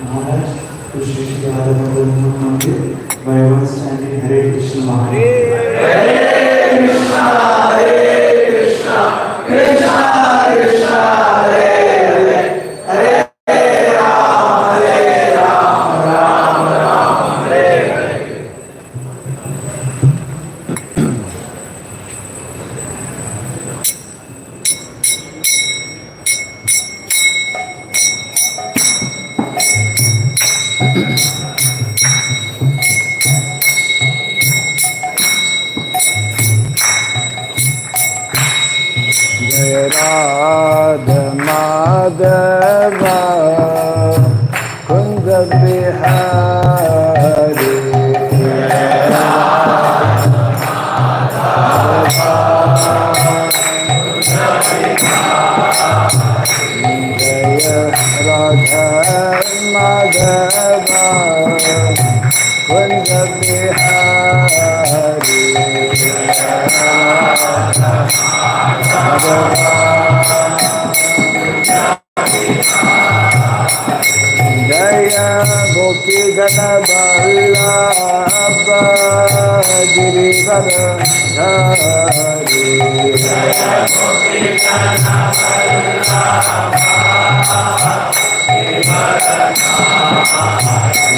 Maharaj to Shri Radha Mandir by one standing Hare Krishna Maharaj. Hare Krishna, Krishna Krishna, Hare Hare, Hare Ram, Ram Ram, Hare Hare. Radha Madhava Kunja Bihari Jaya Radha Madhava Kunja Bihari Jaya Gopi Gana Vallabha Girivara Dhari Jaya Gopi Gana Vallabha Girivara Dhari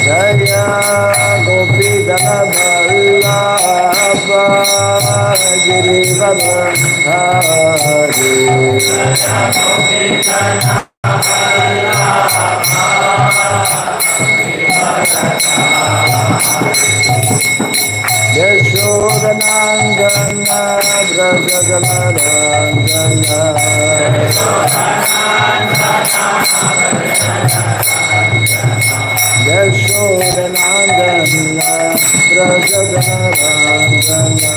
Jaya Gopi Gana Vallabha Girivara Dhari Yashodanandana Brajagalarandana Yashodanandana Brajagalarandana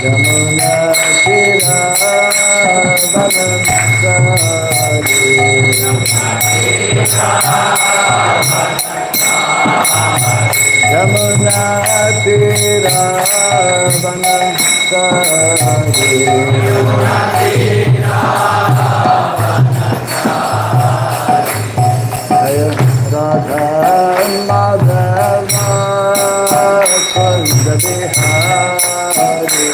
Jamuna Tira Balansari Jamuna Tira Balansari Jaya Radha Madhava Kunja Bihari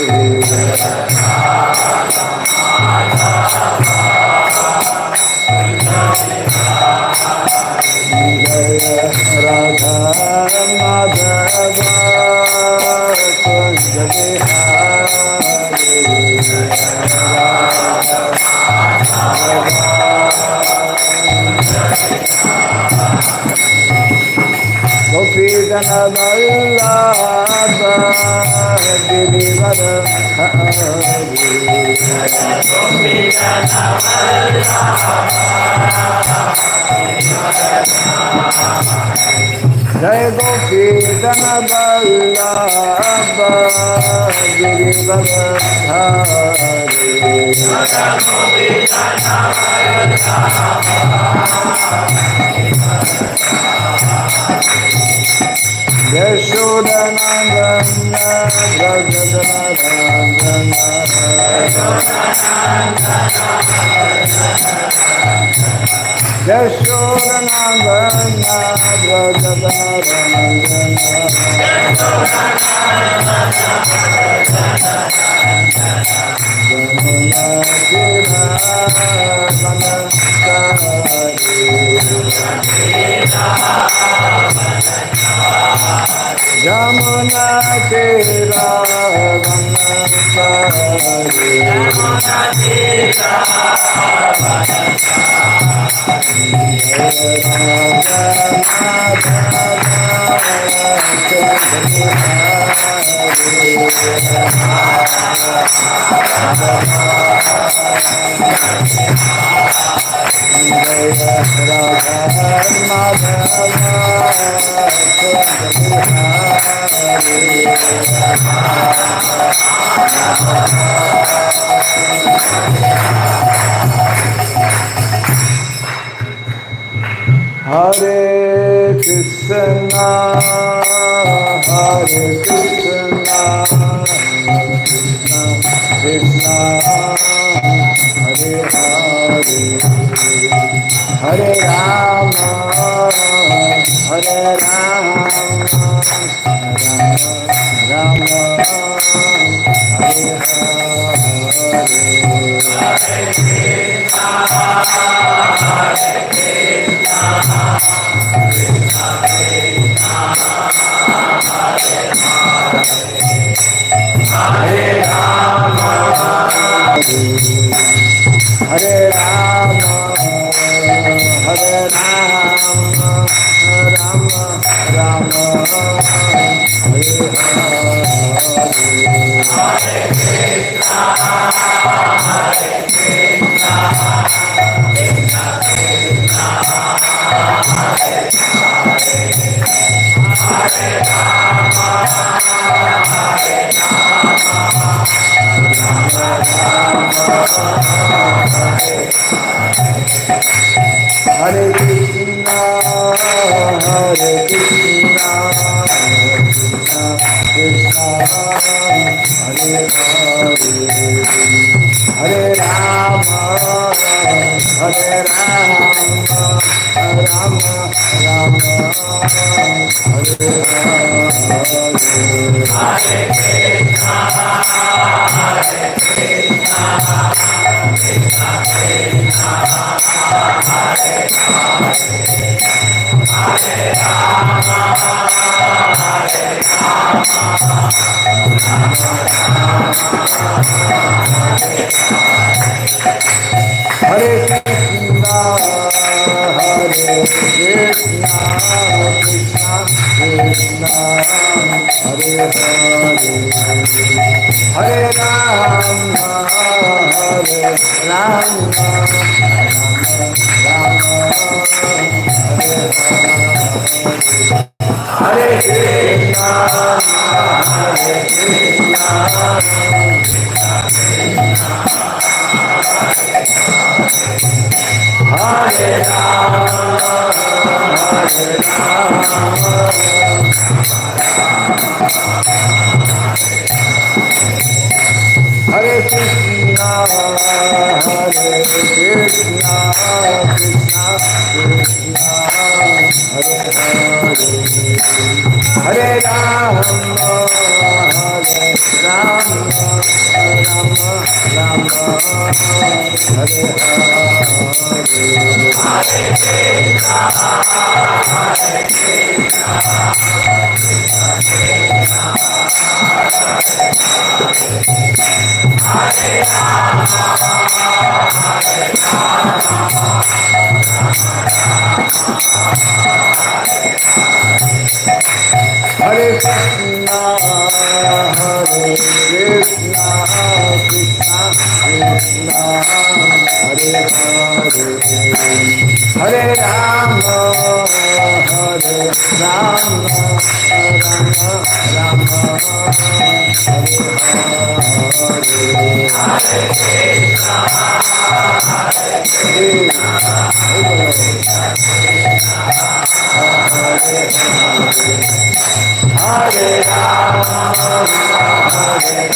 Jaya Radha Madhava Kunja Bihari Gopi Gana Vallabha Girivara Dhari Gopi Gana Jai Gopi Gana Vallabha Girivara Dhari Jai Gopi Gana Vallabha Yashodanandana Brajadanandana Yashodanandana Jamuna Tera Hare Krishna, Hare Krishna, Krishna Krishna, Hare Hare, Hare Rama, Hare Rama, Rama Rama, Hare Hare Rama, Hare Rama, Rama Rama, Hare Hare Krishna, Hare Krishna, Krishna Krishna, Hare Hare, Hare Rama, Hare Rama, Rama Rama, Hare Hare Krishna, Hare Krishna, Krishna Krishna, Hare Hare, Hare Rama, Hare Rama, Rama Hare Hare, Hare Krishna, Hare Krishna, Hare Rama, Hare Rama, Hare Krishna, Hare Krishna, Krishna Krishna, Hare Hare, Hare Rama, Hare Rama, Rama Rama, Hare Hare Krishna, Hare Krishna, Krishna Krishna, Hare Hare, Hare Rama, Hare Rama, Rama Rama, Hare Hare, Hare Hare Rama, Hare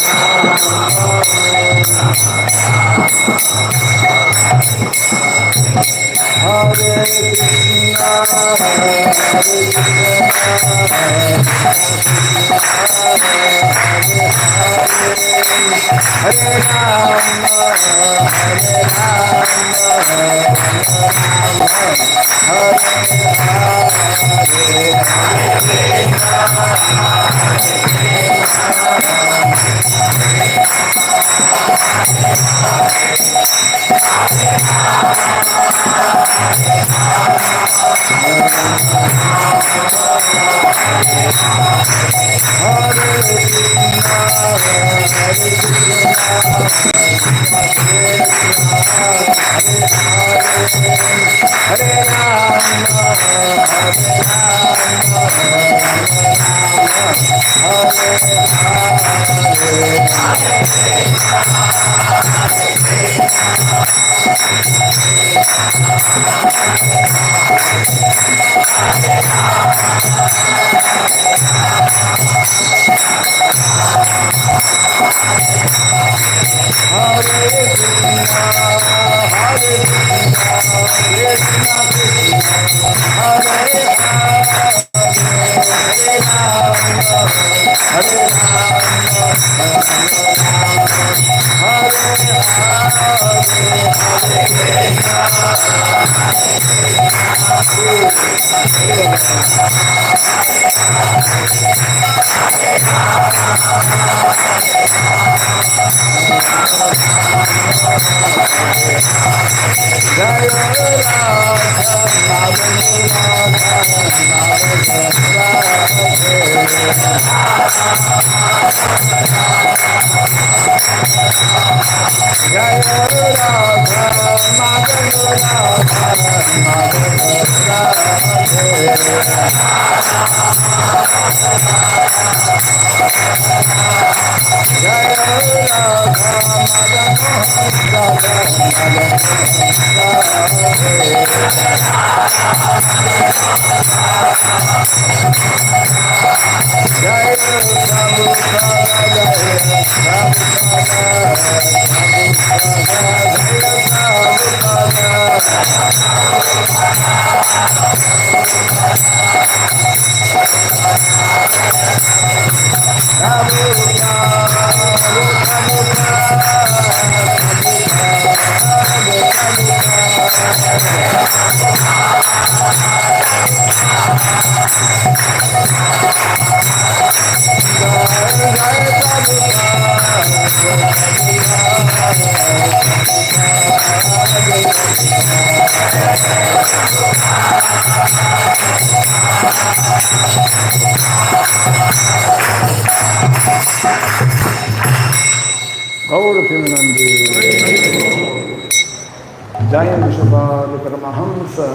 Jayam Shabbat Paramahamsa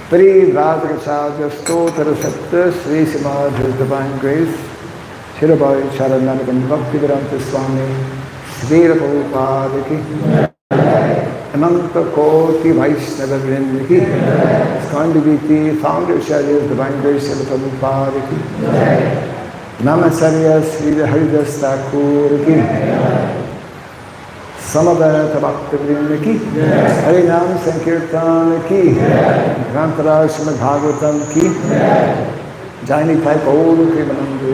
Pri Radhakacharya Stotra Satya Sri Samad His Divine Grace Shirabai Charananagan Bhakti Vedanta Swami Sri Prabhupada Ki Ananta Koti Vaishnava Vrinda Ki Skandiviti Founder Acharyas Divine Grace Sri Prabhupada Ki Namasarya Sri Haridas Thakur Ki Samaveta Bhakti Vrinda Ki Harinam Sankirtan Ki Grantaraj Srimad Bhagavatam Ki Jaini Pipe all the Premananda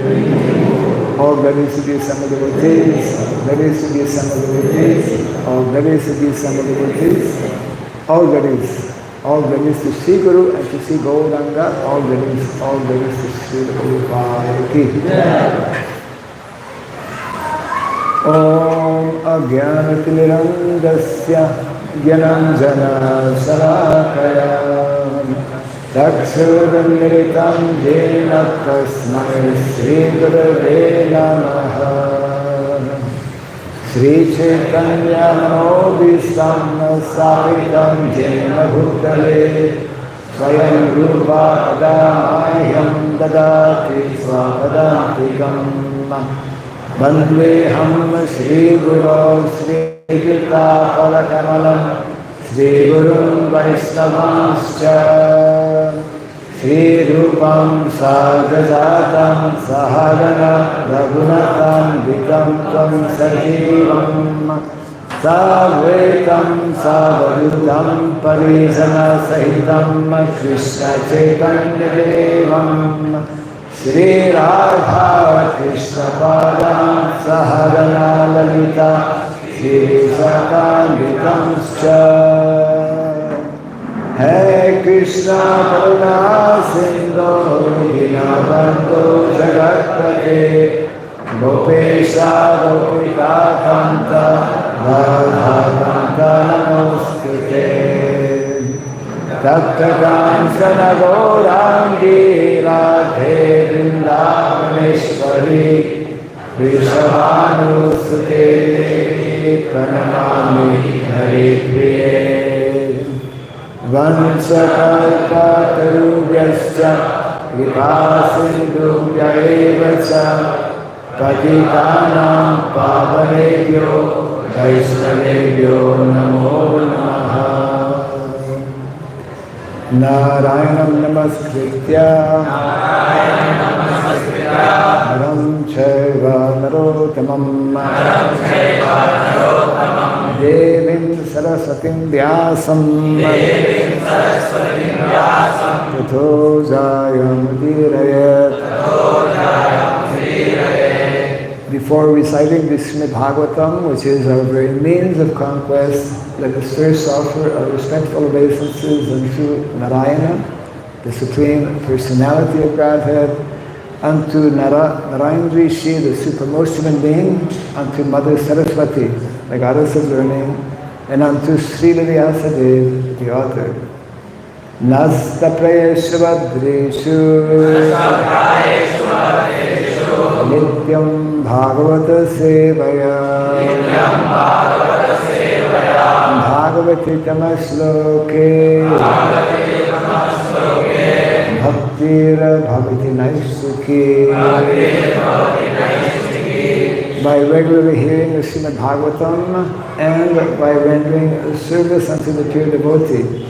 all glorious to be assembled devotees, glorious to be assembled devotees, all glorious to be assembled devotees, all glorious to see Guru and to see Gauranga, all glorious to see the Prabhupada Ki. Om Ajnanatirandasya Gyananjana Salakaya Dakshurandritam Jena Tasmai Sri Gurave Namaha Sri Chaitanya Manobhistam Savitam Jena Bhutale Swayam Rupa Adamayam Dadati Swapadantikam Vandeham Shri Guru Sri Gita Palakamalam Shri Guru Vaishnavascha Sri Rupam Sajajatam Sahagana Raghunatam Vikam Tam Sajivam Savaitam Savadudam Parijana Sahitam Krishna Chaitanya Devam Sri Radha Krishna Padam Sahagana Lalita Sri Sakanditam Scha Hare Krishna Karuna Sindhu Dinabandhu Jagatpate Gopesha Gopika Kanta Radha Kanta Namaskute Tapta Kansana Gaurangi Radhe Vrindavaneshwari Vrishabhanusute Pranamami Hare Priye Vansakalpatarubhyascha Vipasindubhya evacha Patitanam pavanebhyo Vaishnavebhyo namo namaha Narayanam namaskritya Naram chaiva narottamam Devim Saraswatim Vyasam Tato Jayam Udirayat. Before reciting the Srimad Bhagavatam, which is our very means of conquest, let us first offer our respectful obeisances unto Narayana, the Supreme Personality of Godhead, unto Narayan Rishi, the supremmost human being, unto Mother Saraswati, the goddess of learning, and unto Srila Vyasadeva, the author. Nasta Prayeshvadreshu Nityam Bhagavata Sevaya Bhagavati Tamasloke Bhaktira Bhavati Naisukhi. By regularly hearing the Srimad Bhagavatam and by rendering service unto the pure devotee,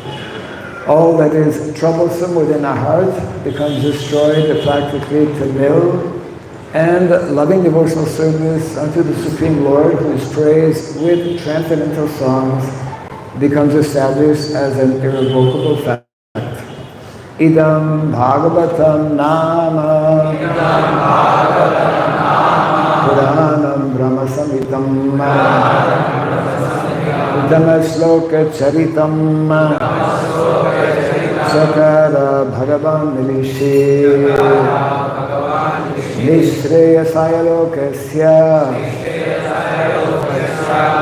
all that is troublesome within our heart becomes destroyed practically to nil, and loving devotional service unto the Supreme Lord, who is praised with transcendental songs, becomes established as an irrevocable fact. Idam Bhagavatam Nama Puranam Brahma Samhitam Uttama Shloka Charitam Sakara Bhagavan Milishi Nishreya Sayalokasya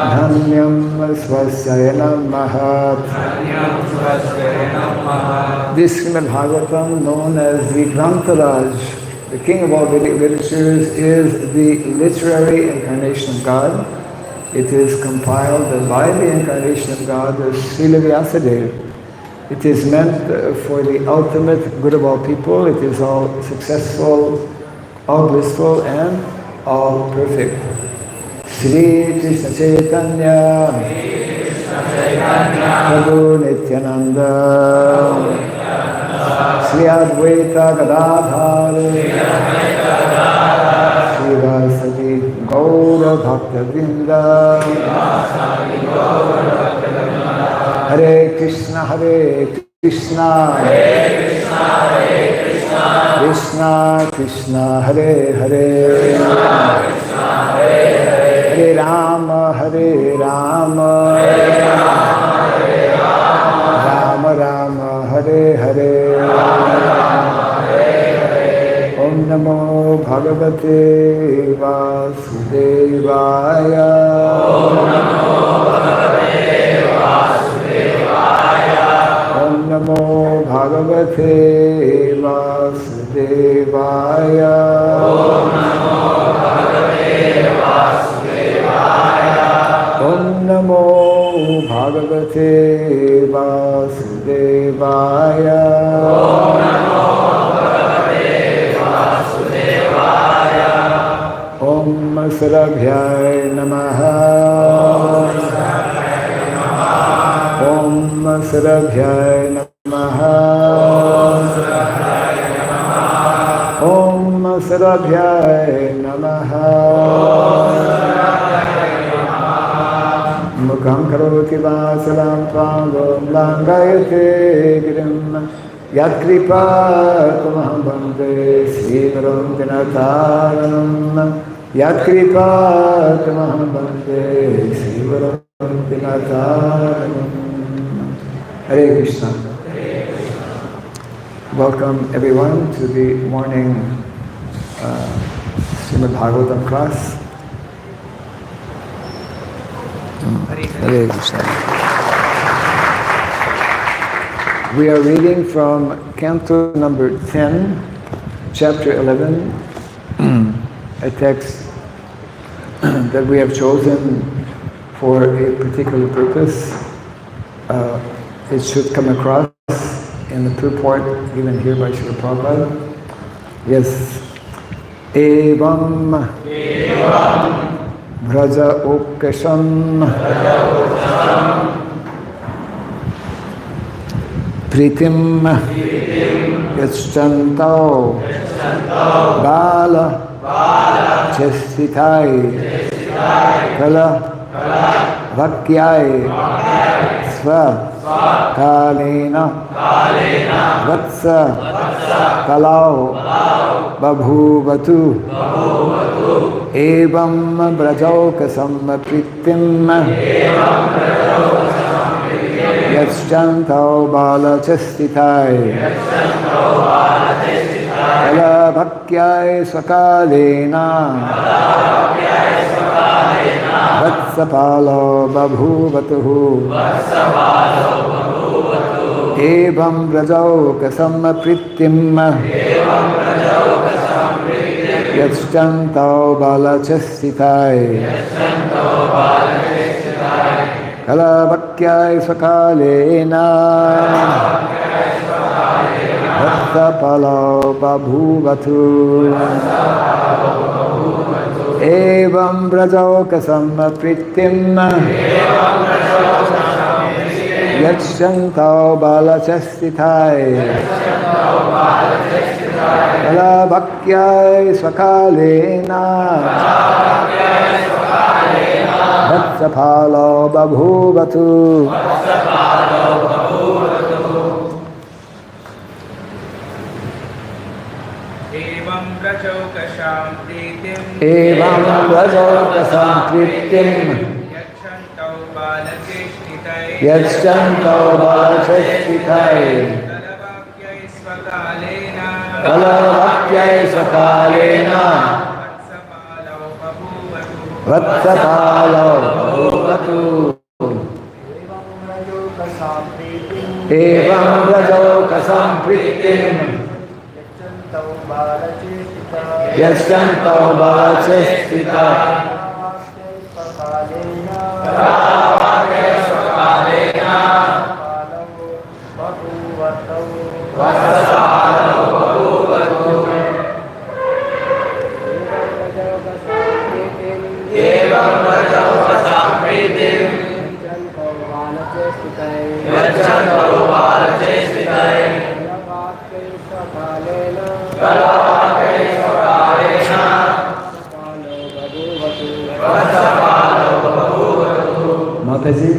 Dhanyam Swasyayanam Mahat. This Srimad Bhagavatam, known as the Grantaraj, the king of all Vedic literatures, is the literary incarnation of God. It is compiled by the incarnation of God, Srila Vyasadeva. It is meant for the ultimate good of all people. It is all successful, all blissful, and all perfect. Sri Krishna Chaitanya Prabhu Nityananda Sri Advaita Gadadhar Sri Vasadi Gaura Bhakta Vrinda. Hare Krishna Krishna Krishna Krishna Hare Hare Hare Rama Rama Rama Hare Hare. Om Namo Bhagavate Vasudevaya. Om Namo Bhagavate Vasudevaya. Om Namo Bhagavate Vasudevaya. Om Sarabhyay Namaha. Om Sarabhyay Namaha. Sarabhyaya Namaha. Mukham karoti vasalam tvam langayate girim. Yat kripa tamaham bande srivaram dinataranam. Yat kripa tamaham bande srivaram dinataranam. Hare Krishna. Welcome everyone to the morning Srimad Bhagavatam class. Hare Krishna. We are reading from Canto number 10, chapter 11, a text that we have chosen for a particular purpose. It should come across in the purport given here by Srila Prabhupada. Yes. Evam Vraja Okasham Pritim Yachantao Bala Chestitai Kala Vakyai Sva Kalena Vatsa Kalau Babhuvatu Evam Brajokasam Pritim Yachantau Bala Chestitai Kala Bhakyai Swakalena Vatsapalo Babhuvatu Evam Brajokasam Pritim Yachantau Bala Chestitai Kala Bhakyai Swakalena Vatsapalo Babhuvatu Evam Brajokasam Pritim Yachantau Bala Chestitai Kala Bhakyai Swakalena Vatsapalo Babhuvatu Evam Brajokasam Pritim Yachantau Bala Chestitai Kala Bhakyai Swakalena Vatsapalo Babhuvatu Evam Brajokasam Pritim Yachantau Bala Chestitai Mataji.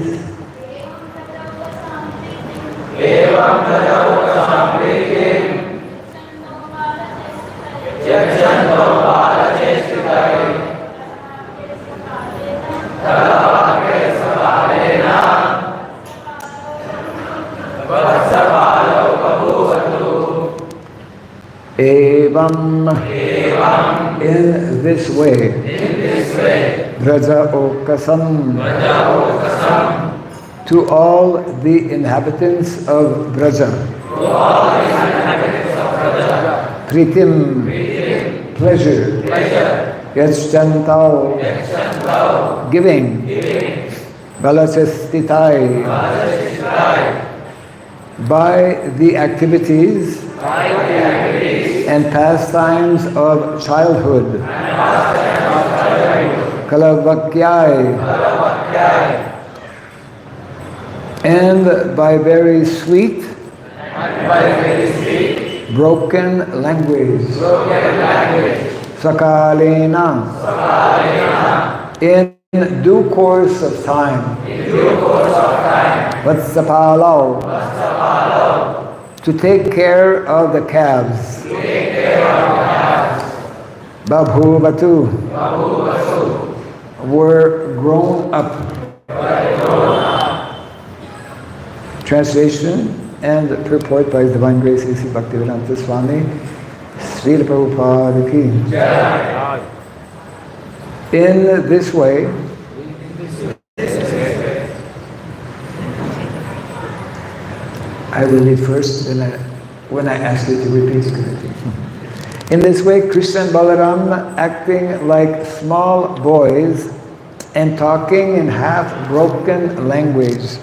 Evam Brajokasam Pritim Yachantau Bala Chestitai Kala Bhakyai Swakalena Vatsapalo Babhuvatu Evam. In this way Vraja Okasam to all the inhabitants of Vraja. Pritim, pleasure. Yachantau, giving. Balachestitai, by the activities and pastimes of childhood. Kalavakyai, and by very sweet broken language. Sakalena. In due course of time. Vatsapalo. To take care of the calves. Babhuvatu. Were grown up. Translation and purport by His Divine Grace A.C. Bhaktivedanta Swami, Srila Prabhupada ki. In this way, I will read first, then when I ask you to repeat, you can repeat. In this way, Krishna and Balaram, acting like small boys and talking in half-broken language,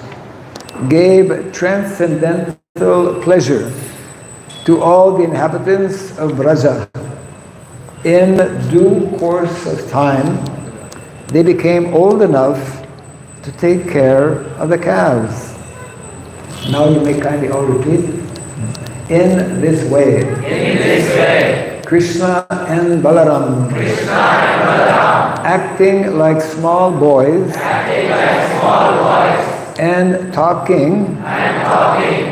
gave transcendental pleasure to all the inhabitants of Braja. In due course of time, they became old enough to take care of the calves. Now you may kindly all repeat. In this way. Krishna and Balaram. Acting like small boys. And talking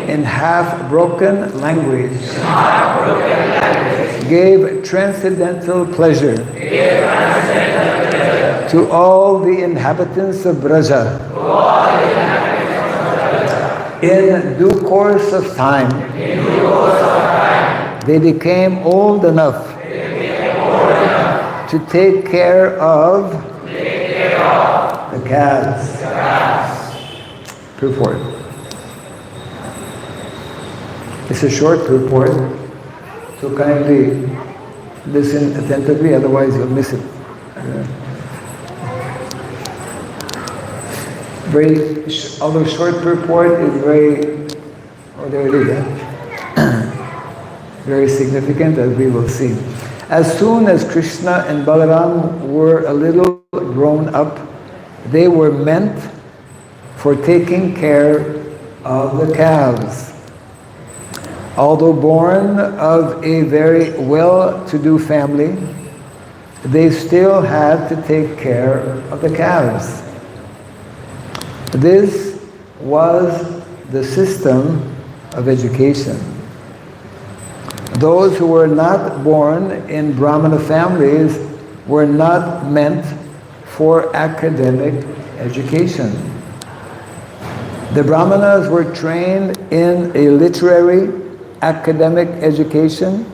in half-broken language, gave transcendental pleasure to all the inhabitants of Braja. In due course of time, they became old enough to take care of the calves. Purport. It's a short purport, so kindly listen attentively, otherwise you'll miss it. Although short purport is very significant, as we will see. As soon as Krishna and Balaram were a little grown up, they were meant for taking care of the calves. Although born of a very well-to-do family, they still had to take care of the calves. This was the system of education. Those who were not born in Brahmana families were not meant for academic education. The Brahmanas were trained in a literary, academic education.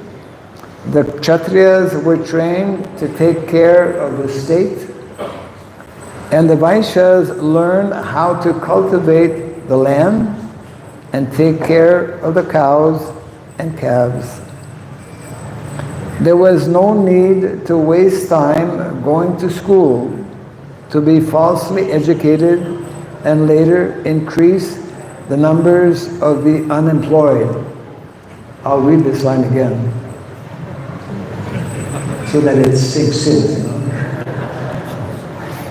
The Kshatriyas were trained to take care of the state. And the Vaishyas learned how to cultivate the land and take care of the cows and calves. There was no need to waste time going to school to be falsely educated and later increase the numbers of the unemployed. I'll read this line again so that it sinks in.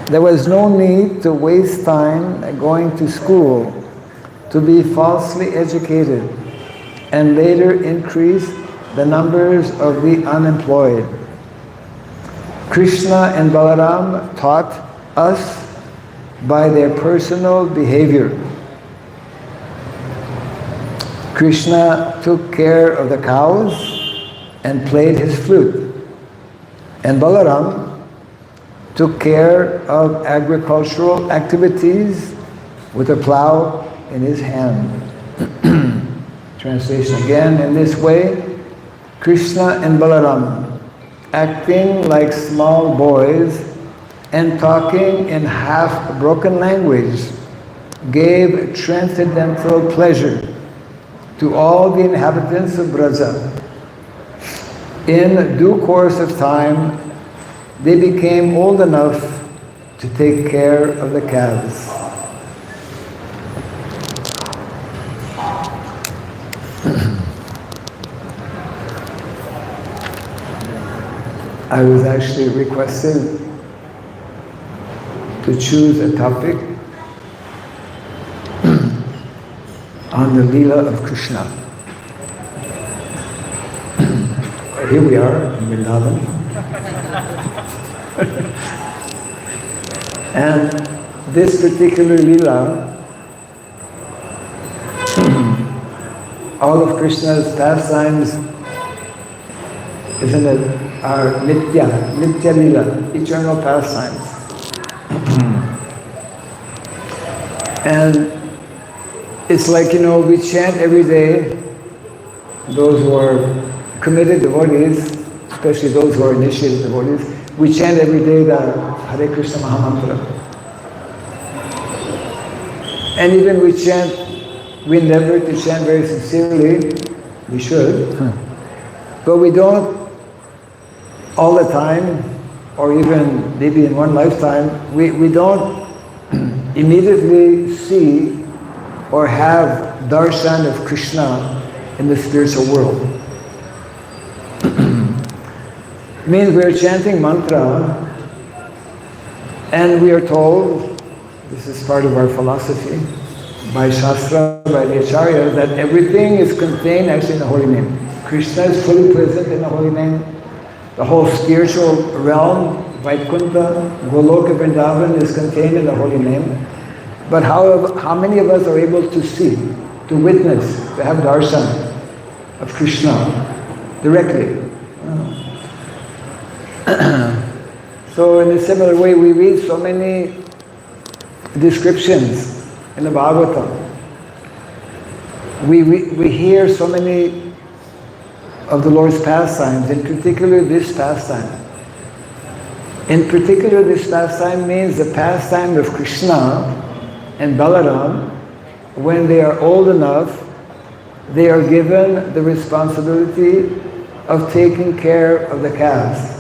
There was no need to waste time going to school to be falsely educated and later increase the numbers of the unemployed. Krishna and Balaram taught us by their personal behavior. Krishna took care of the cows and played his flute. And Balaram took care of agricultural activities with a plow in his hand. Translation again. In this way, Krishna and Balaram, acting like small boys and talking in half-broken language, gave transcendental pleasure to all the inhabitants of Braja. In due course of time, they became old enough to take care of the calves. I was actually requested to choose a topic on the Leela of Krishna. here we are in Vrindavan. And this particular lila, all of Krishna's pastimes, isn't it, are nitya lila, eternal pastimes. And it's like, we chant every day, those who are committed devotees, especially those who are initiated devotees, we chant every day the Hare Krishna Mahamantra. And even we endeavor to chant very sincerely, we should, but we don't all the time, or even maybe in one lifetime, we don't immediately see or have darshan of Krishna in the spiritual world. Means we're chanting mantra and we are told, this is part of our philosophy, by Shastra, by the Acharyas, that everything is contained actually in the holy name. Krishna is fully present in the holy name. The whole spiritual realm, Vaikuntha, Goloka, Vrindavan is contained in the holy name. But how many of us are able to see, to witness, to have darshan of Krishna directly? So in a similar way, we read so many descriptions in the Bhagavatam. We hear so many of the Lord's pastimes, in particular this pastime. In particular, this pastime means the pastime of Krishna and Balaram. When they are old enough, they are given the responsibility of taking care of the calves.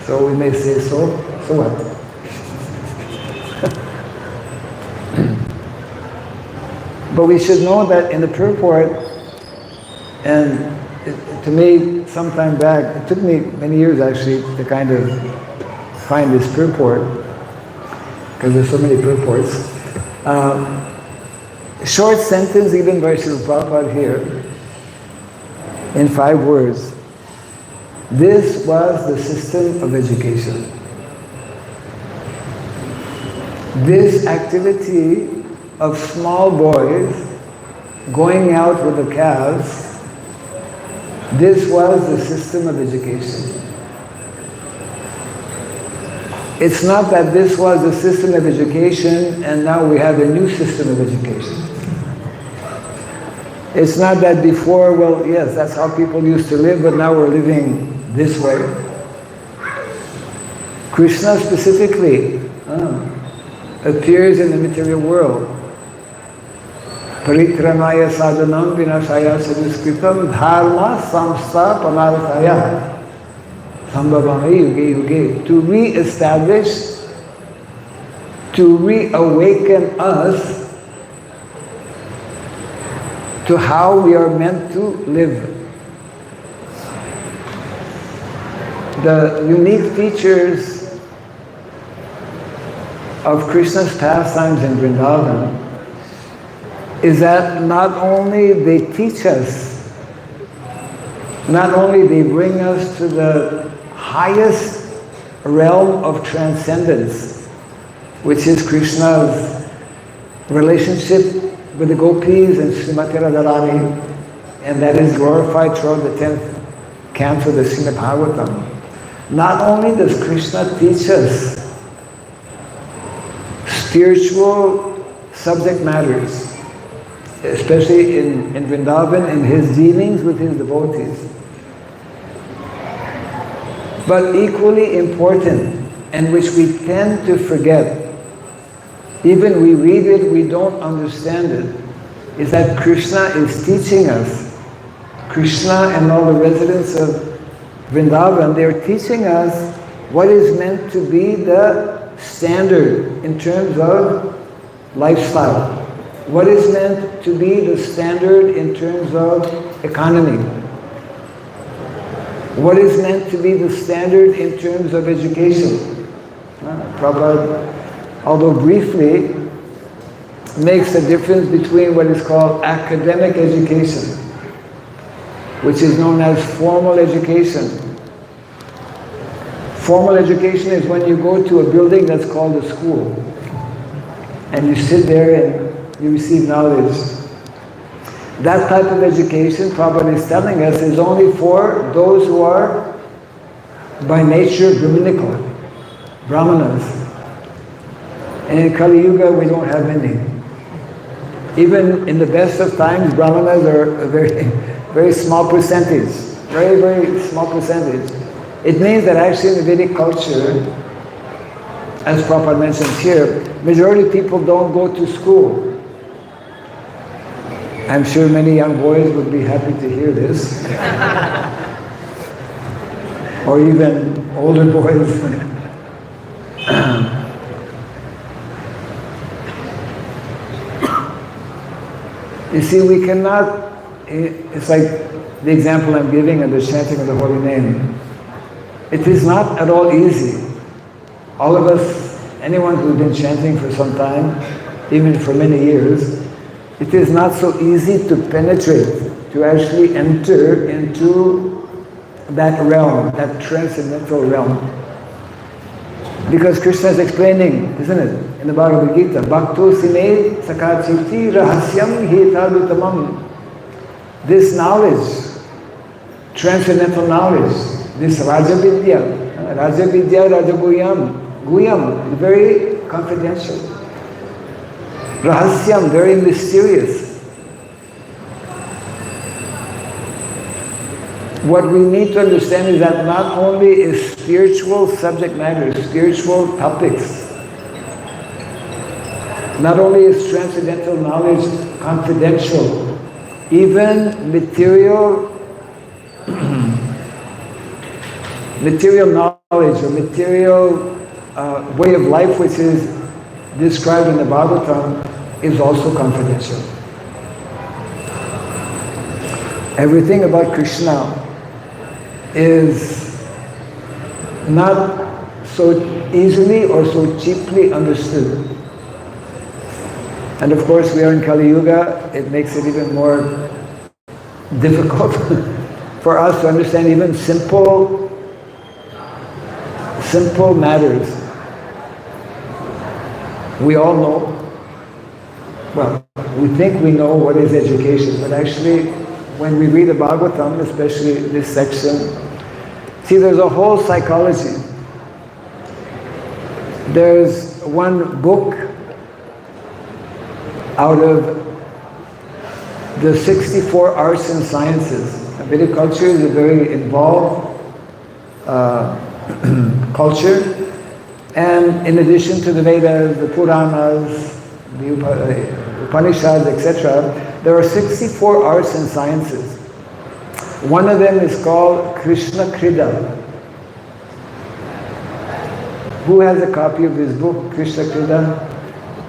So we may say, so what? But we should know that in the purport, and to me, some time back, it took me many years actually to kind of find this purport, because there's so many purports. Short sentence given by Srila Prabhupada here, in 5 words. This was the system of education. This activity of small boys going out with the calves, this was the system of education. It's not that this was the system of education and now we have a new system of education. It's not that before, well, yes, that's how people used to live, but now we're living this way. Krishna specifically appears in the material world. Paritranaya sadhanam vinashaya saduskritam dharma samstha panarthaya sambhavame yuge yuge. To re-establish, to reawaken us to how we are meant to live. The unique features of Krishna's pastimes in Vrindavan is that not only they teach us, not only they bring us to the highest realm of transcendence, which is Krishna's relationship with the gopis and Srimati Radharani, and that is glorified throughout the 10th canto of the Srimad Bhagavatam. Not only does Krishna teach us spiritual subject matters, especially in Vrindavan, in his dealings with his devotees, but equally important, and which we tend to forget, even we read it, we don't understand it, is that Krishna is teaching us. Krishna and all the residents of Vrindavan, they are teaching us what is meant to be the standard in terms of lifestyle. What is meant to be the standard in terms of economy. What is meant to be the standard in terms of education. Prabhupada, although briefly, makes a difference between what is called academic education. which is known as formal education. Formal education is when you go to a building that's called a school, and you sit there and you receive knowledge. That type of education, Prabhupada is telling us, is only for those who are by nature Brahminical, Brahmanas. And in Kali Yuga we don't have any. Even in the best of times, Brahmanas are a very, very small percentage. Very, very small percentage. It means that actually in the Vedic culture, as Prabhupada mentions here, majority of people don't go to school. I'm sure many young boys would be happy to hear this. Or even older boys. You see, we cannot, it's like the example I'm giving of the chanting of the holy name. It is not at all easy. All of us, anyone who's been chanting for some time, even for many years, it is not so easy to penetrate, to actually enter into that realm, that transcendental realm. Because Krishna is explaining, isn't it, in the Bhagavad Gita, Bhakto sine sakachiti rahasyam hetadutamam. This knowledge, transcendental knowledge, this Rajavidya, Rajaguyam, Guyam, very confidential. Rahasyam, very mysterious. What we need to understand is that not only is spiritual subject matter, spiritual topics, not only is transcendental knowledge confidential, even material knowledge or material way of life which is described in the Bhagavatam is also confidential. Everything about Krishna is not so easily or so cheaply understood. And of course we are in Kali Yuga, it makes it even more difficult for us to understand even simple matters. We all know, well, we think we know what is education, but actually when we read the Bhagavatam, especially this section, see there's a whole psychology. There's one book out of the 64 arts and sciences. Vedic culture is a very involved culture. And in addition to the Vedas, the Puranas, the Upanishads, etc., there are 64 arts and sciences. One of them is called Krishna Krida. Who has a copy of this book, Krishna Krida?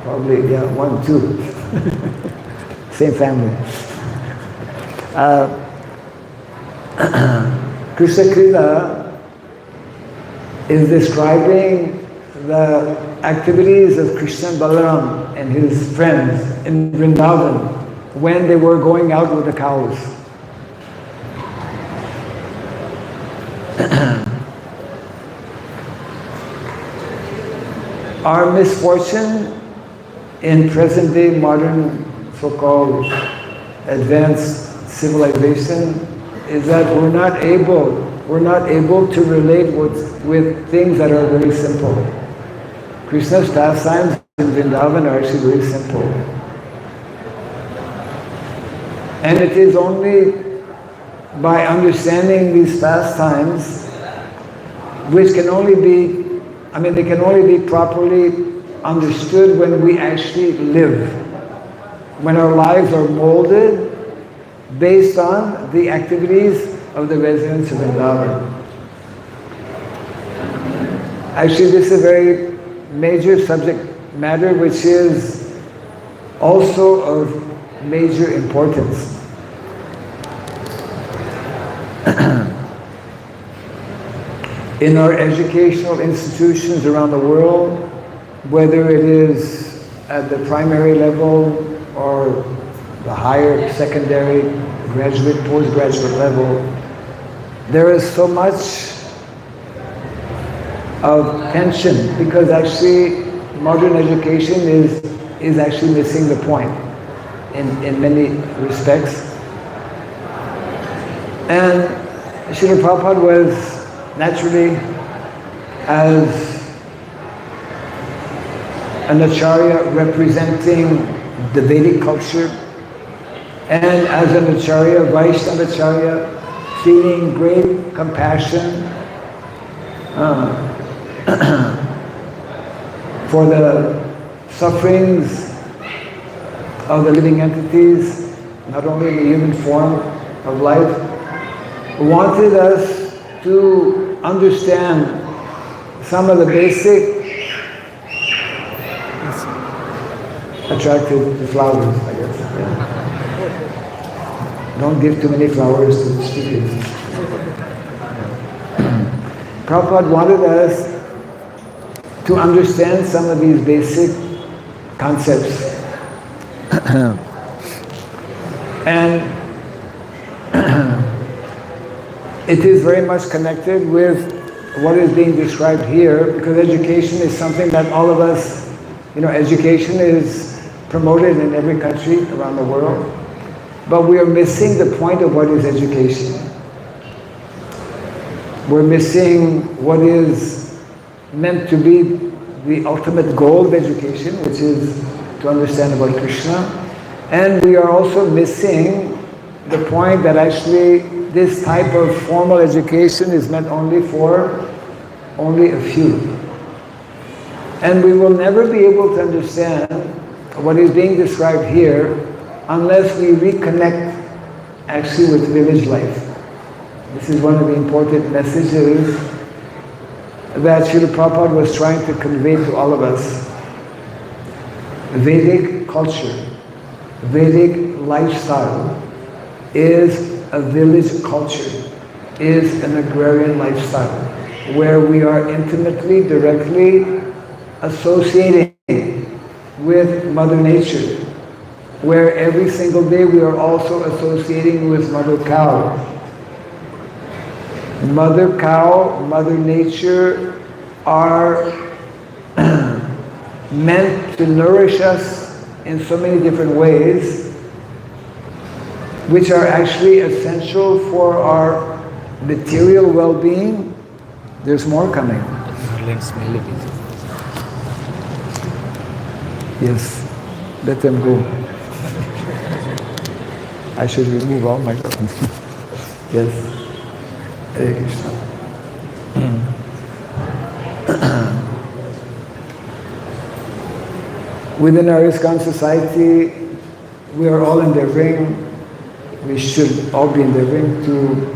Probably, yeah, 1, 2. Same family. Krishna Krida is describing the activities of Krishna and Balaram and his friends in Vrindavan when they were going out with the cows. Our misfortune in present-day modern so-called advanced civilization is that we're not able to relate with things that are very simple. Krishna's pastimes in Vrindavan are actually very simple. And it is only by understanding these pastimes, which can only be, they can only be properly understood when we actually live. When our lives are molded based on the activities of the residents of Vrindavan. Actually, this is a very major subject matter which is also of major importance. In our educational institutions around the world, whether it is at the primary level or the higher secondary, graduate, postgraduate level, there is so much of tension because actually modern education is actually missing the point in many respects. And Srila Prabhupada was naturally, as an acharya representing the Vedic culture, and as an acharya, Vaishnava acharya, feeling great compassion for the sufferings of the living entities, not only in the human form of life, wanted us to understand some of the basic attracted to flowers, I guess. Yeah. Don't give too many flowers to the speakers. Prabhupada wanted us to understand some of these basic concepts. And it is very much connected with what is being described here, because education is something that all of us, education is promoted in every country around the world, but we are missing the point of what is education. We're missing what is meant to be the ultimate goal of education, which is to understand about Krishna. And we are also missing the point that actually this type of formal education is meant only for only a few. And we will never be able to understand what is being described here unless we reconnect actually with village life. This is one of the important messages that Srila Prabhupada was trying to convey to all of us. Vedic culture, Vedic lifestyle is a village culture, is an agrarian lifestyle, where we are intimately, directly associating with Mother Nature, where every single day we are also associating with Mother Cow. Mother Cow, Mother Nature are meant to nourish us in so many different ways, which are actually essential for our material well-being. There's more coming. Yes, let them go. I should remove all my weapons. Yes. Hare Krishna. Within our ISKCON society, we are all endeavoring, we should all be endeavoring to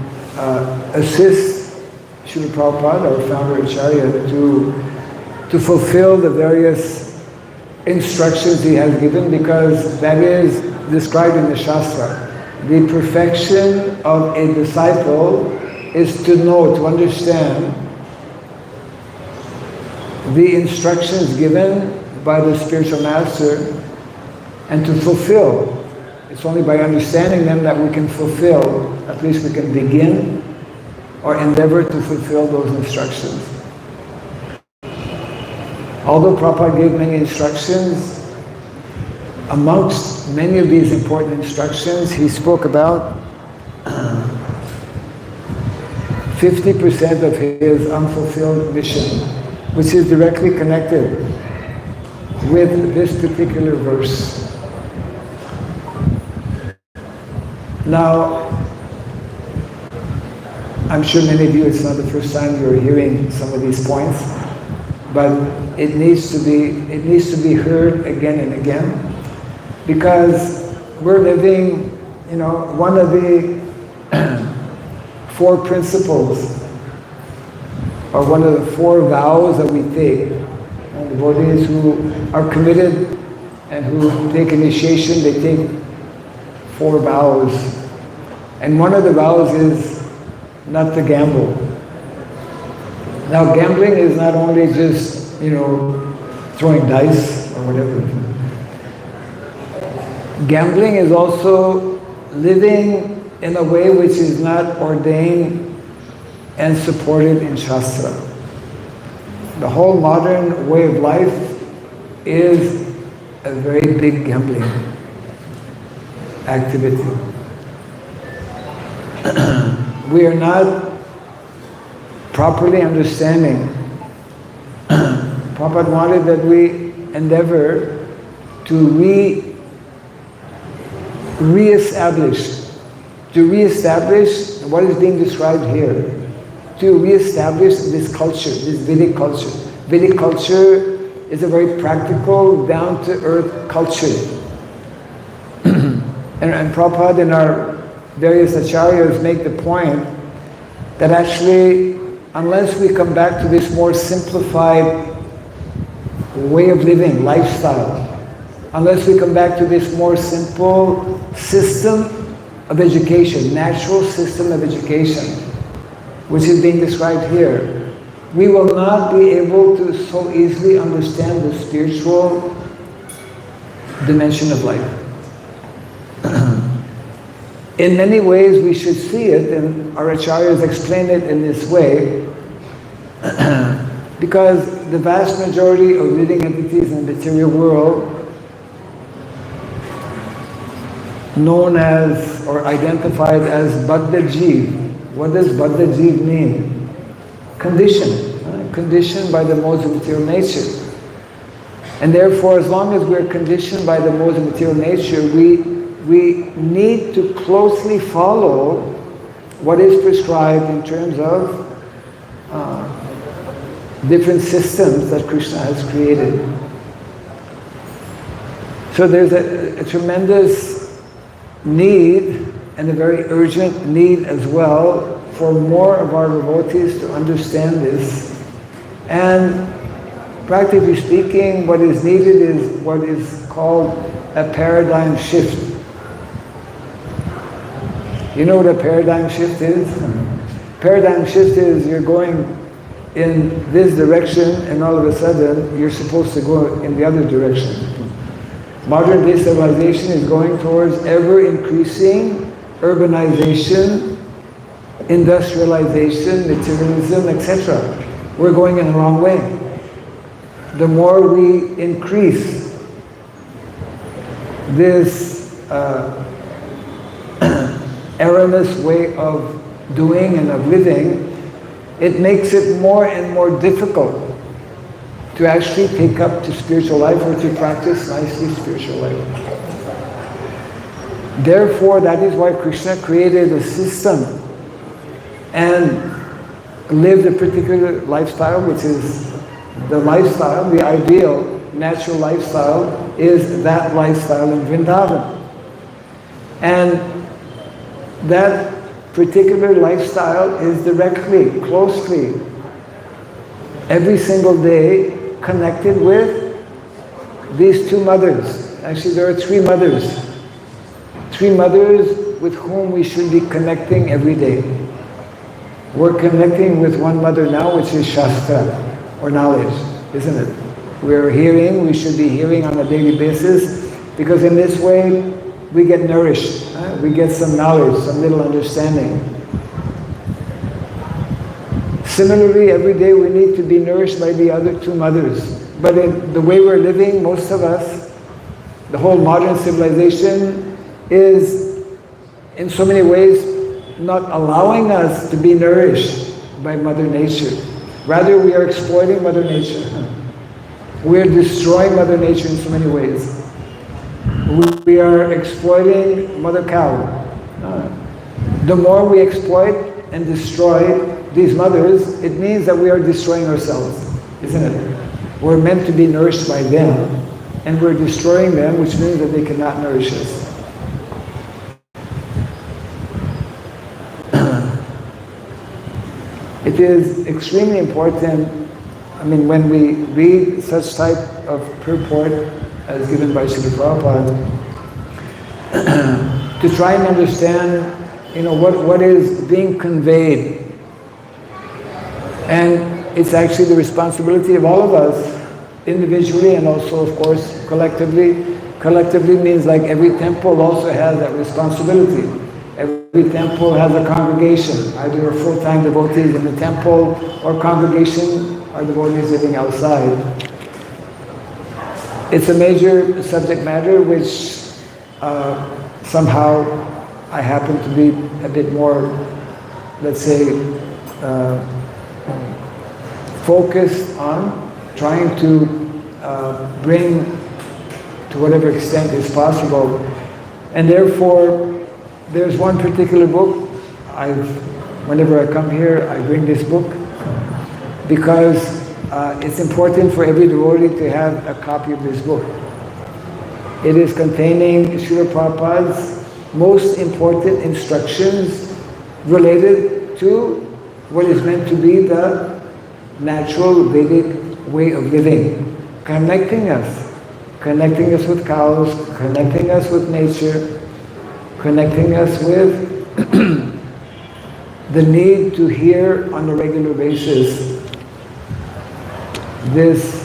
assist Srila Prabhupada, our founder Acharya, to fulfill the various instructions he has given, because that is described in the Shastra. The perfection of a disciple is to know, to understand the instructions given by the spiritual master and to fulfill. It's only by understanding them that we can fulfill, at least we can begin or endeavor to fulfill those instructions. Although Prabhupada gave many instructions, amongst many of these important instructions, he spoke about 50% of his unfulfilled mission, which is directly connected with this particular verse. Now, I'm sure many of you, it's not the first time you're hearing some of these points, but it needs to be heard again and again, because we're living, one of the four principles, or one of the four vows that we take. And the devotees who are committed and who take initiation, they take 4 vows. And one of the vows is not to gamble. Now, gambling is not only just, throwing dice or whatever. Gambling is also living in a way which is not ordained and supported in Shastra. The whole modern way of life is a very big gambling activity. We are not properly understanding. Prabhupada wanted that we endeavor to re-establish what is being described here, to re-establish this culture, this Vedic culture. Vedic culture is a very practical, down-to-earth culture. and Prabhupada and our various acharyas make the point that actually, unless we come back to this more simplified way of living, lifestyle, unless we come back to this more simple system of education, natural system of education, which is being described here, we will not be able to so easily understand the spiritual dimension of life. In many ways we should see it, and our acharyas explain it in this way, because the vast majority of living entities in the material world, known as or identified as Baddha Jeev. What does Baddha Jeev mean? Conditioned. Conditioned by the modes of material nature. And therefore, as long as we're conditioned by the modes of material nature, we need to closely follow what is prescribed in terms of different systems that Krishna has created. So there's a tremendous need, and a very urgent need as well, for more of our devotees to understand this. And practically speaking, what is needed is what is called a paradigm shift. You know what a paradigm shift is? Paradigm shift is you're going in this direction and all of a sudden you're supposed to go in the other direction. Modern day civilization is going towards ever-increasing urbanization, industrialization, materialism, etc. We're going in the wrong way. The more we increase this erroneous way of doing and of living, it makes it more and more difficult to actually take up to spiritual life or to practice nicely spiritual life. Therefore, that is why Krishna created a system and lived a particular lifestyle, which is the lifestyle, the ideal natural lifestyle is that lifestyle in Vrindavan. And that particular lifestyle is directly, closely, every single day connected with these two mothers. Actually, there are three mothers. Three mothers with whom we should be connecting every day. We're connecting with one mother now, which is Shastra, or knowledge, isn't it? We're hearing, we should be hearing on a daily basis, because in this way we get nourished, we get some knowledge, some little understanding. Similarly, every day we need to be nourished by the other two mothers. But in the way we're living, most of us, the whole modern civilization is in so many ways not allowing us to be nourished by Mother Nature. Rather, we are exploiting Mother Nature. We are destroying Mother Nature in so many ways. We are exploiting Mother Cow. The more we exploit and destroy these mothers, it means that we are destroying ourselves, isn't it? We're meant to be nourished by them, and we're destroying them, which means that they cannot nourish us. It is extremely important, when we read such type of purport as given by Srila Prabhupada, to try and understand, what is being conveyed. And it's actually the responsibility of all of us, individually and also, of course, collectively, collectively means like every temple also has that responsibility. Every temple has a congregation, either full-time devotees in the temple or congregation or devotees living outside. It's a major subject matter which somehow I happen to be a bit more, let's say, focused on, trying to bring to whatever extent is possible. And therefore, there's one particular book, whenever I come here, I bring this book, because it's important for every devotee to have a copy of this book. It is containing Srila Prabhupada's most important instructions related to what is meant to be the natural Vedic way of living, connecting us with cows, connecting us with nature, connecting us with the need to hear on a regular basis this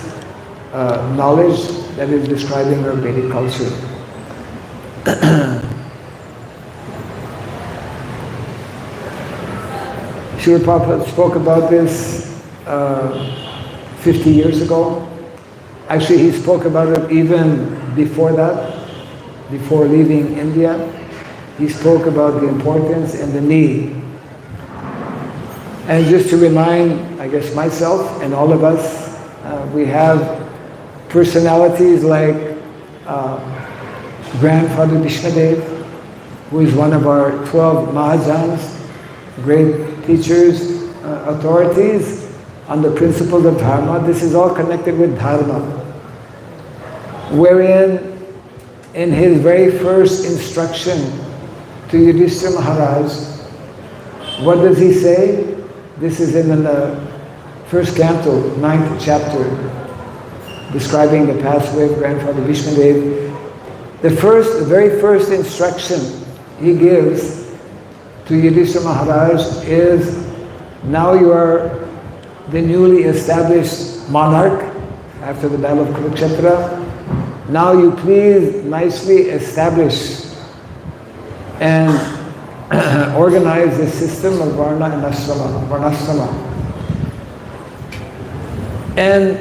knowledge that is describing our Vedic culture. Srila Prabhupada spoke about this 50 years ago. Actually, he spoke about it even before that, before leaving India. He spoke about the importance and the need. And just to remind, I guess, myself and all of us, we have personalities like Grandfather Vishnadev, who is one of our 12 Mahajans, great teachers, authorities on the principles of Dharma. This is all connected with Dharma, wherein in his very first instruction to Yudhishthira Maharaj, what does he say? This is in the first canto, 9th chapter, describing the pathway of Grandfather Vishnadev. The very first instruction he gives to Yudhishthira Maharaj is, now you are the newly established monarch after the battle of Kurukshetra. Now you please nicely establish and organize the system of Varna and Varnashrama. And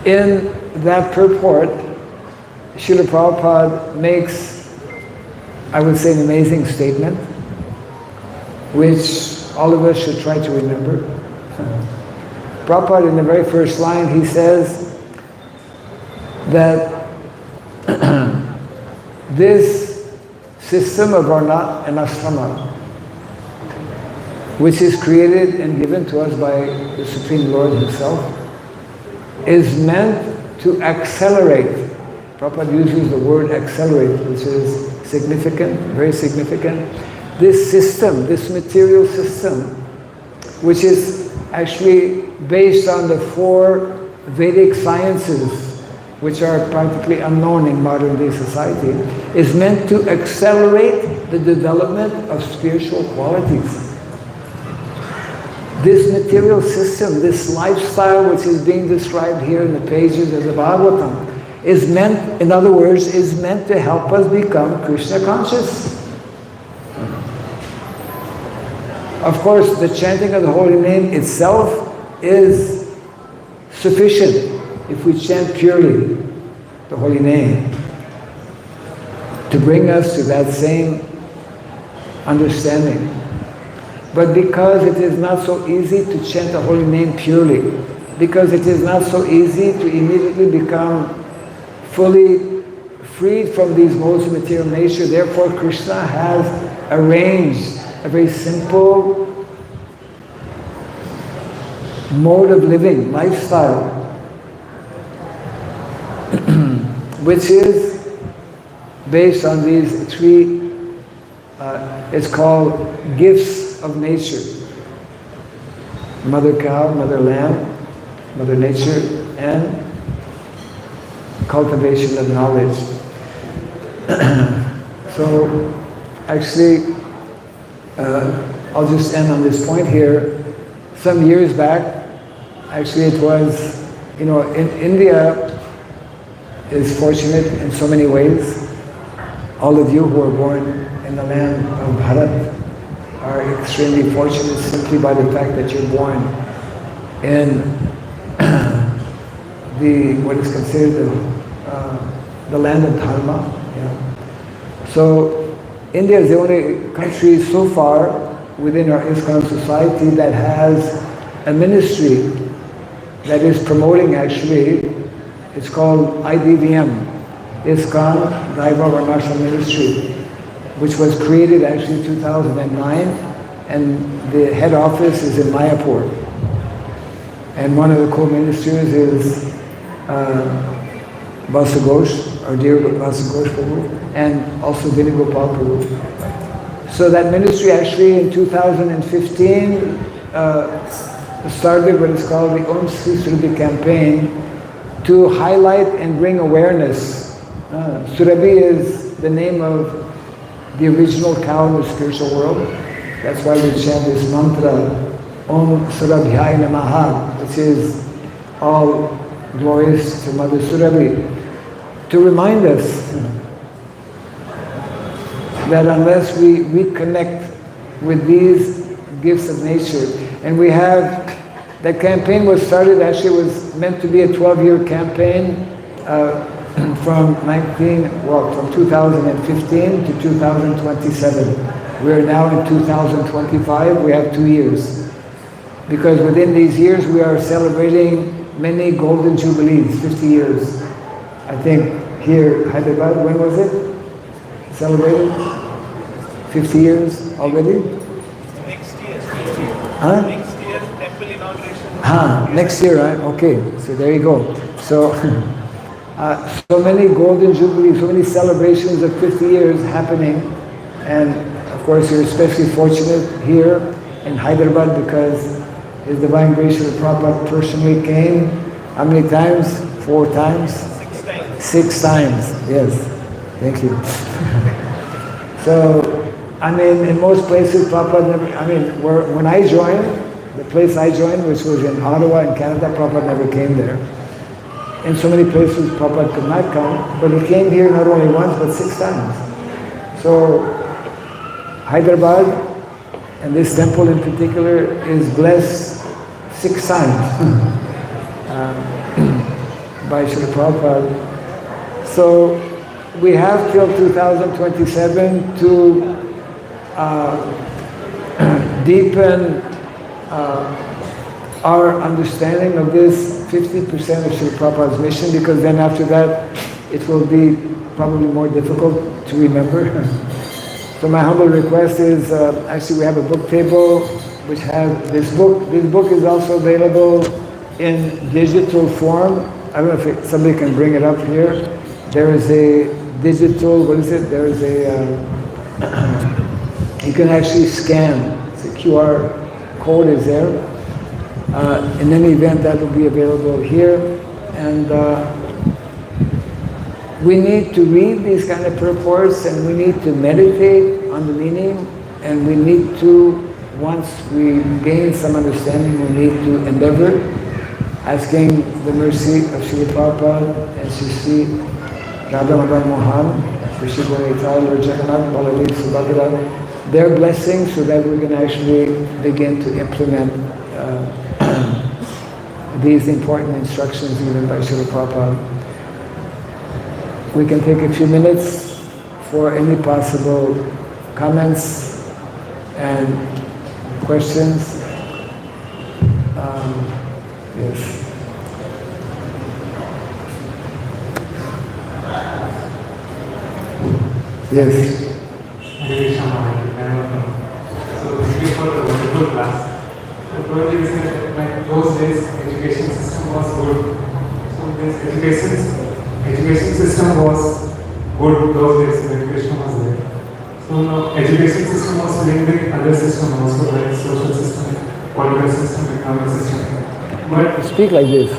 in that purport, Srila Prabhupada makes, I would say, an amazing statement, which all of us should try to remember. Prabhupada, in the very first line, he says that this system of Varna and Ashrama, which is created and given to us by the Supreme Lord Himself, is meant to accelerate. Prabhupada uses the word accelerate, which is significant, very significant. This system, this material system, which is actually based on the 4 Vedic sciences, which are practically unknown in modern day society, is meant to accelerate the development of spiritual qualities. This material system, this lifestyle which is being described here in the pages of the Bhagavatam, is meant, in other words, is meant to help us become Krishna conscious. Of course, the chanting of the holy name itself is sufficient if we chant purely the holy name to bring us to that same understanding. But because it is not so easy to chant the holy name purely, because it is not so easy to immediately become fully freed from these modes of material nature, therefore Krishna has arranged a very simple mode of living, lifestyle, which is based on these 3, it's called gifts of nature. Mother cow, mother lamb, mother nature, and cultivation of knowledge. So, actually, I'll just end on this point here. Some years back, actually it was, in India, is fortunate in so many ways. All of you who are born in the land of Bharat are extremely fortunate simply by the fact that you're born in what is considered the land of Dharma. Yeah. So India is the only country so far within our ISKCON society that has a ministry that is promoting actually, it's called IDVM, ISKCON Daiva Varnashram Ministry, which was created actually in 2009, and the head office is in Mayapur. And one of the co-ministers is Vasaghosh, our dear Vasaghosh Prabhu, and also Vinigopal Prabhu. So that ministry actually in 2015 started what is called the Om Sri Surabhi campaign to highlight and bring awareness. Surabhi is the name of the original cow in the spiritual world. That's why we chant this mantra, Om Surabhyaya Namaha, which is all glories to Mother Surabhi, to remind us that unless we reconnect with these gifts of nature, and we have, that campaign was started, actually it was meant to be a 12-year campaign from 2015 to 2027. We are now in 2025, we have 2 years. Because within these years we are celebrating many golden jubilees, 50 years. I think here, Hyderabad, when was it? Celebrated? 50 years already? Next year. Huh? Next year, temple inauguration. Next year, right? Okay, so there you go. So, so many golden jubilees, so many celebrations of 50 years happening. And of course, you're especially fortunate here in Hyderabad because His Divine Grace Srila Prabhupada personally came. How many times? 4 times? 6 times. 6 times, yes. Thank you. So, I mean, in most places, Prabhupada never, I mean, when I joined, the place I joined, which was in Ottawa in Canada, Prabhupada never came there. In so many places, Prabhupada could not come, but he came here not only once, but 6 times. So, Hyderabad, and this temple in particular, is blessed 6 times by Srila Prabhupada. So, we have till 2027 to deepen our understanding of this 50% of Srila Prabhupada's mission, because then after that it will be probably more difficult to remember. So my humble request is, actually we have a book table which has this book. This book is also available in digital form. I don't know if somebody can bring it up here. There is a digital, what is it? There is a, you can actually scan. It's a QR code is there. In any event, that will be available here. And we need to read these kind of purports, and we need to meditate on the meaning, and we need to, once we gain some understanding, we need to endeavor, asking the mercy of Srila Prabhupada and Sri Radha Madan Mohan, Sri Gauritai, Lord Jagannath, Baladev, Subhadra, their blessings, so that we can actually begin to implement these important instructions given by Srila Prabhupada. We can take a few minutes for any possible comments and questions. Yes. Yes. So thank you for the wonderful class. So probably we said like those days education system was good. So this education system was good those days when education was there. So now education system was linked with other system also, like social system, political system, economic system. But Speak like this.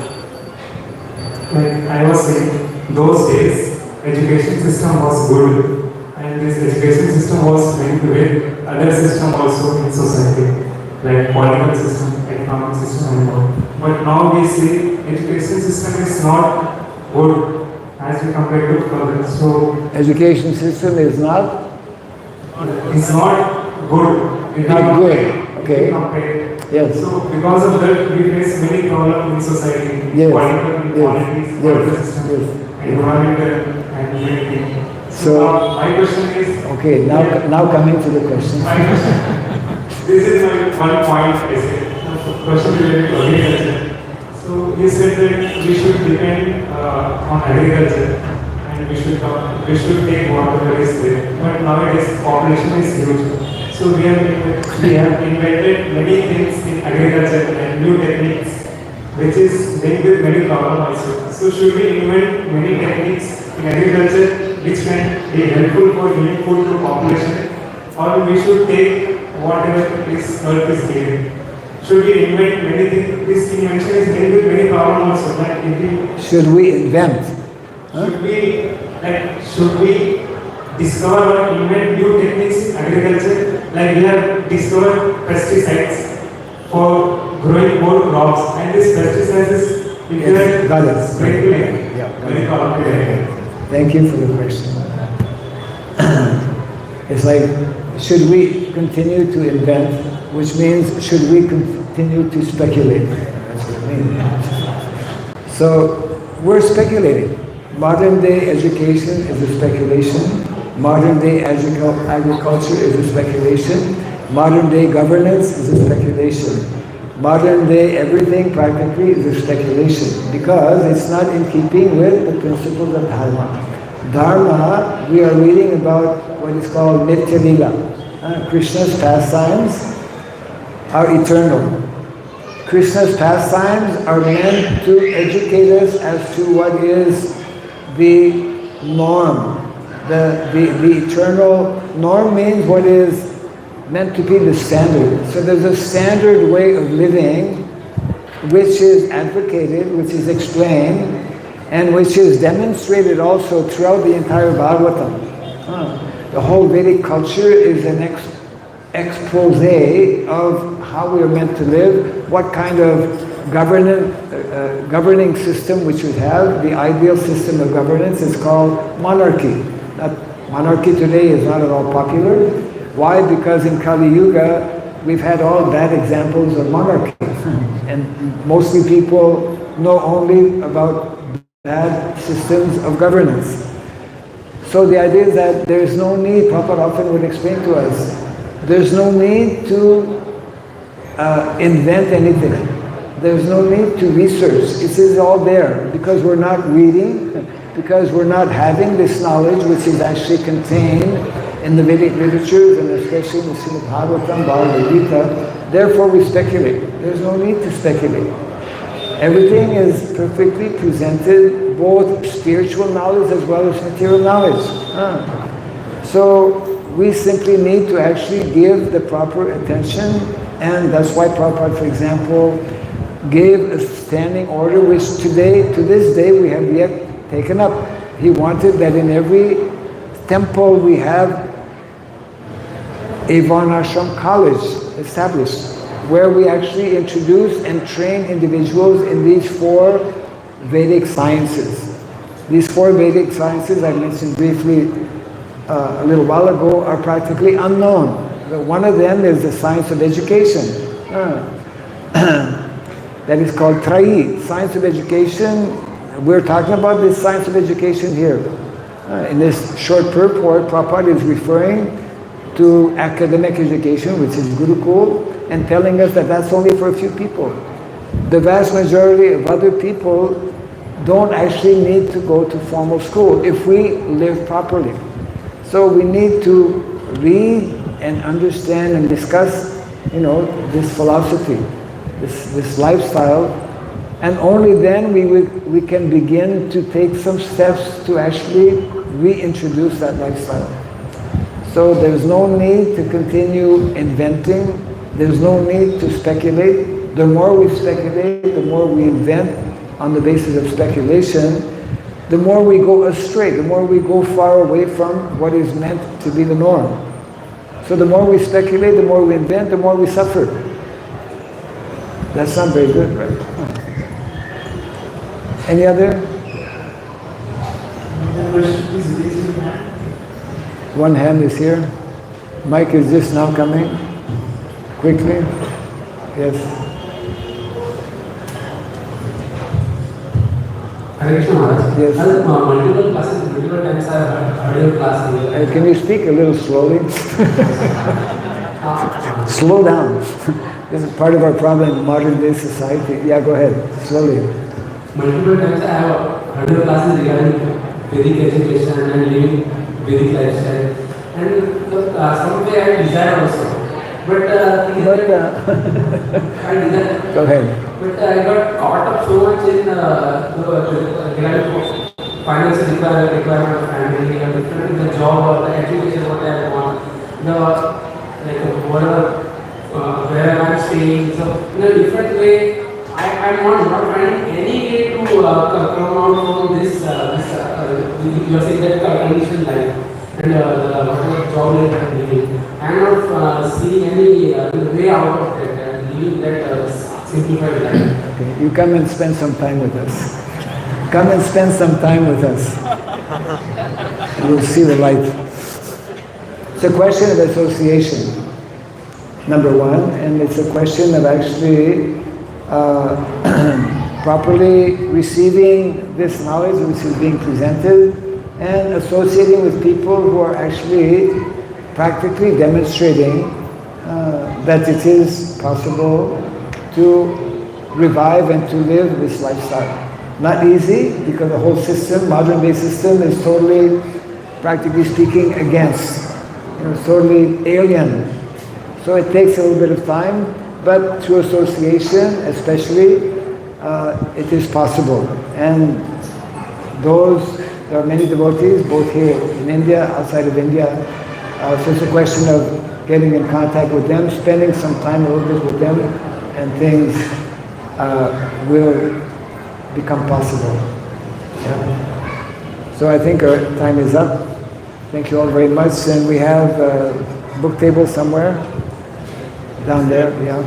like I was saying, those days education system was good. And this education system was linked with other system also in society, like political system, economic system and all. But now we see education system is not good as we compare to further. So education system is not it's not good. If we Not good, compare- okay. if we compare. Yes. So because of that, we face many problems in society. Yes. Political Yes. inequalities, Yes. political system, Yes. environmental and humanity. So- my question is. okay. Now coming to the question. This is my one point I said. Question related to agriculture. So you said that we should depend on agriculture and we should take whatever is there. But nowadays population is huge. So we have invented many things in agriculture and new techniques, which is linked with many problems also. So should we invent many techniques in agriculture which can be helpful for giving food to population, or we should take whatever this earth is giving? Should we invent many things? This invention is linked with many problems also. That if we Should we invent? should we discover or invent new techniques in agriculture? Like we have discovered pesticides for growing more crops, and this pesticides is Yes, got it. sprinkling. Yeah, got Very it. complicated. Thank you for the question. It's like, should we continue to invent, which means should we continue to speculate? That's what it means. So we're speculating. Modern day education is a speculation. Modern day agriculture is a speculation. Modern day governance is a speculation. Modern day everything practically is a speculation because it's not in keeping with the principles of Dharma. Dharma, we are reading about what is called Nitya Lila. Krishna's pastimes are eternal. Krishna's pastimes are meant to educate us as to what is the norm. The eternal norm means what is meant to be the standard. So there's a standard way of living which is advocated, which is explained, and which is demonstrated also throughout the entire Bhagavatam. The whole Vedic culture is an expose of how we are meant to live, what kind of governing system which we have. The ideal system of governance is called monarchy. Monarchy today is not at all popular. Why? Because in Kali Yuga, we've had all bad examples of monarchy. And mostly people know only about bad systems of governance. So the idea is that there is no need, Prabhupada often would explain to us, there's no need to invent anything. There's no need to research. It is all there because we're not reading, because we're not having this knowledge which is actually contained in the Vedic literatures and especially in the Srimad Bhagavatam, Bhagavad Gita. Therefore we speculate. There's no need to speculate. Everything is perfectly presented, both spiritual knowledge as well as material knowledge. So we simply need to actually give the proper attention, and that's why Prabhupada, for example, gave a standing order which to this day we have yet taken up. He wanted that in every temple we have a Varnashram college established, where we actually introduce and train individuals in these 4 Vedic sciences. These 4 Vedic sciences I mentioned briefly a little while ago are practically unknown. One of them is the science of education. That is called Trai, science of education. We're talking about this science of education here. In this short purport, Prabhupada is referring to academic education, which is Gurukul, and telling us that that's only for a few people. The vast majority of other people don't actually need to go to formal school if we live properly. So we need to read and understand and discuss, this philosophy, this lifestyle, and only then we can begin to take some steps to actually reintroduce that lifestyle. So there's no need to continue inventing. There's no need to speculate. The more we speculate, the more we invent on the basis of speculation, the more we go astray, the more we go far away from what is meant to be the norm. So the more we speculate, the more we invent, the more we suffer. That's not very good, right? Any other? question, please raise your hand. One hand is here. Mic is just now coming. Quickly. Yes. Hare Krishna Maharaj. Yes. Multiple classes, multiple times I have heard your class. Can you speak a little slowly? Slow down. This is part of our problem in modern day society. Yeah, go ahead. Slowly. Multiple times I have heard your classes regarding Vedic education and living Vedic lifestyle. And someday I desire also. But I desire. Go ahead. But I got caught up so much in the financial requirement of family and the job or the education what I want. Whatever where I'm staying. So in a different way, I'm not finding any way to come out from this. You're saying that condition life and whatever job that I'm living. I'm not seeing any way out of that. Living that simplified life. Okay. You come and spend some time with us. Come and spend some time with us. You'll see the light. It's a question of association, number one, and it's a question of actually properly receiving this knowledge which is being presented and associating with people who are actually practically demonstrating that it is possible to revive and to live this lifestyle. Not easy, because the whole system, modern-day system, is totally, practically speaking, against. It's totally alien. So it takes a little bit of time, but through association, especially, it is possible. And there are many devotees, both here in India, outside of India. So it's a question of getting in contact with them, spending some time a little bit with them, and things will become possible. Yeah. So I think our time is up. Thank you all very much. And we have a book table somewhere down there. Yeah.